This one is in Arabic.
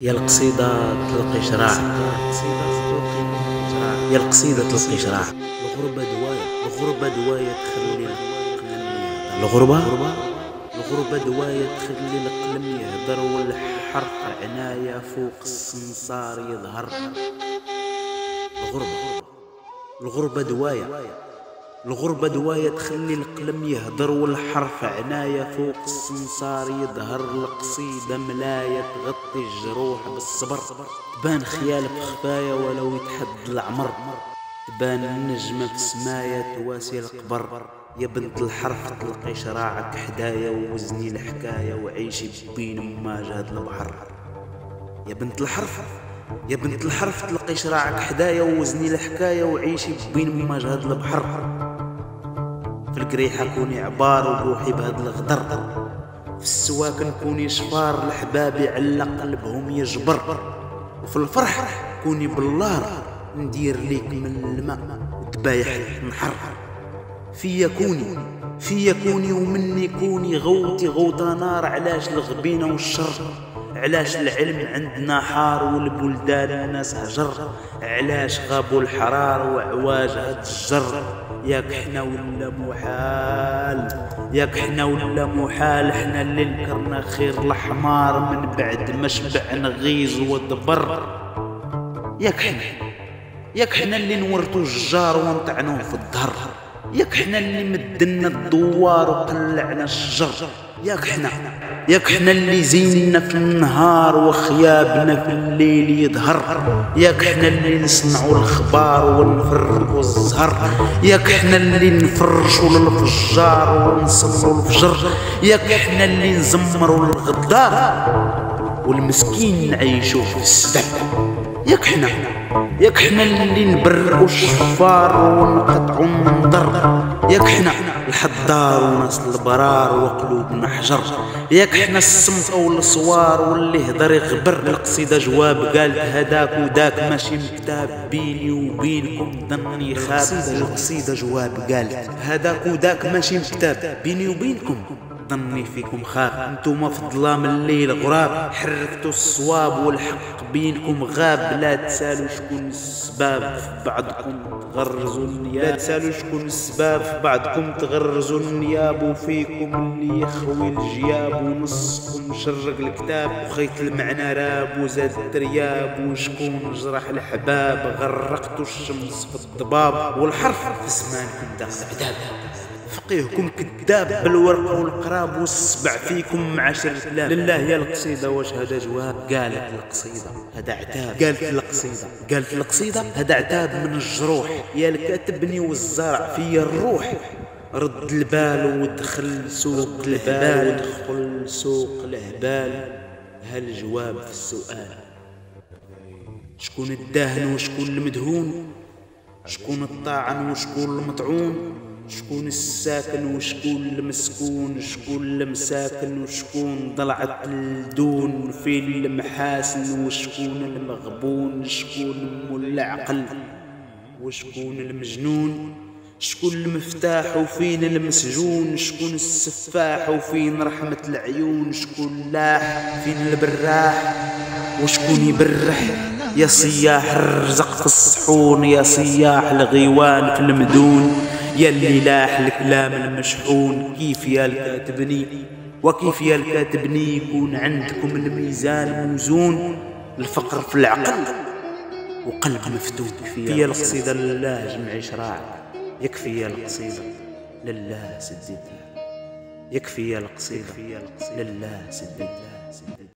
يا القصيدة تلقي شراع، يا القصيدة تلقي شراع. الغربة دواية، الغربة دواية تخلي الغربة دواية تخلي القلم يهدر والحرف عناية فوق السنصار يظهر. الغربة دواية، الغربة دواية تخلي القلم يهدر والحرف عناية فوق السنصار يظهر. القصيدة ملاية تغطي الجروح بالصبر، تبان خيال بخفايا ولو يتحد العمر، تبان النجمة في سمايا تواسي القبر. يا بنت الحرف تلقي شراعك حدايا ووزني الحكاية وعيشي بين مواجهة البحر. يا بنت الحرف، يا بنت الحرف تلقي شراعك حدايا ووزني الحكاية وعيشي بين مواجهة البحر. في القريحة كوني عبار وروحي بهاد الغدر، في السواك كوني شفار لحبابي على قلبهم يجبر. وفي الفرح كوني باللار ندير ليك من الماء وتبايح نحر. فيا كوني، فيا كوني ومني كوني غوتي غوطة نار. علاش الغبينة والشر، علاش العلم عندنا حار والبلدان الناس هجر، علاش غابوا الحرار وعواج هاد الجر. ياك حنا ولا محال، ياك حنا ولا محال، حنا اللي نكرنا خير الحمار من بعد ما شبع نغيز ودبر. ياك حنا، ياك حنا اللي نورتو الجار ونطعنوه في الظهر، ياك حنا اللي مدنا الدوار وقلعنا الشجر. ياك حنا، ياك حنا اللي زيننا في النهار وخيابنا في الليل يظهر، ياك حنا اللي نصنعوا الخبار ونفرقوا الزهر، ياك حنا اللي نفرشوا للفجار ونصلوا الفجر، ياك حنا اللي نزمروا الغدار والمسكين نعيشوا في السدر. ياك حنا، ياك حنا اللي نبرئوا الشفار ونقطعوا النظر، ياك حنا الحضار وناس البرار وقلوبنا حجر، ياك حنا الصمت او الصوار واللي هدر يغبر. القصيدة جواب قالت هداك وداك ماشي مكتاب بيني وبينكم ظني خاب. القصيدة جواب قالت هداك وداك ماشي مكتاب بيني وبينكم ظني فيكم خاب. انتوما في ظلام الليل غراب، حرفتوا الصواب والحق بينكم غاب. لا تسالوا شكون السباب في بعضكم تغرزوا النياب، لا تسالوا شكون السباب في بعضكم تغرزوا النياب. وفيكم اللي يخوي الجياب ونصكم شرق الكتاب وخيط المعنى راب وزاد الترياب. وشكون جرح الحباب غرقتوا الشمس في الضباب والحرف في زمانكم داخل عذاب. فقيهكم كذاب بالورق والقراب والصبع فيكم معاشر الكلاب. لله يا القصيدة واش هذا جواب؟ قالت القصيدة هذا عتاب، قالت القصيدة، قالت القصيدة هذا عتاب من الجروح. يا الكاتبني والزرع في الروح، رد البال ودخل سوق الهبال، ودخل سوق الهبال. هالجواب في السؤال شكون الداهن وشكون المدهون، شكون الطاعن وشكون المطعون، شكون الساكن وشكون المسكون، شكون المساكن وشكون ضلعة الدون في المحاسن، وشكون المغبون، شكون العقل وشكون المجنون، شكون المفتاح وفين المسجون، شكون السفاح وفين رحمة العيون، شكون لاح فين البراح وشكون يبرح. يا صياح الرزق في الصحون، يا صياح الغيوان في المدون، يا اللي لاح الكلام المشحون. كيف يا الكاتبني وكيف يا الكاتبني يكون عندكم الميزان موزون، الفقر في العقل وقلب مفتون. يكفي القصيدة لله جمعي شراعك، يكفي القصيدة لله سددها، يكفي القصيدة لله سددها.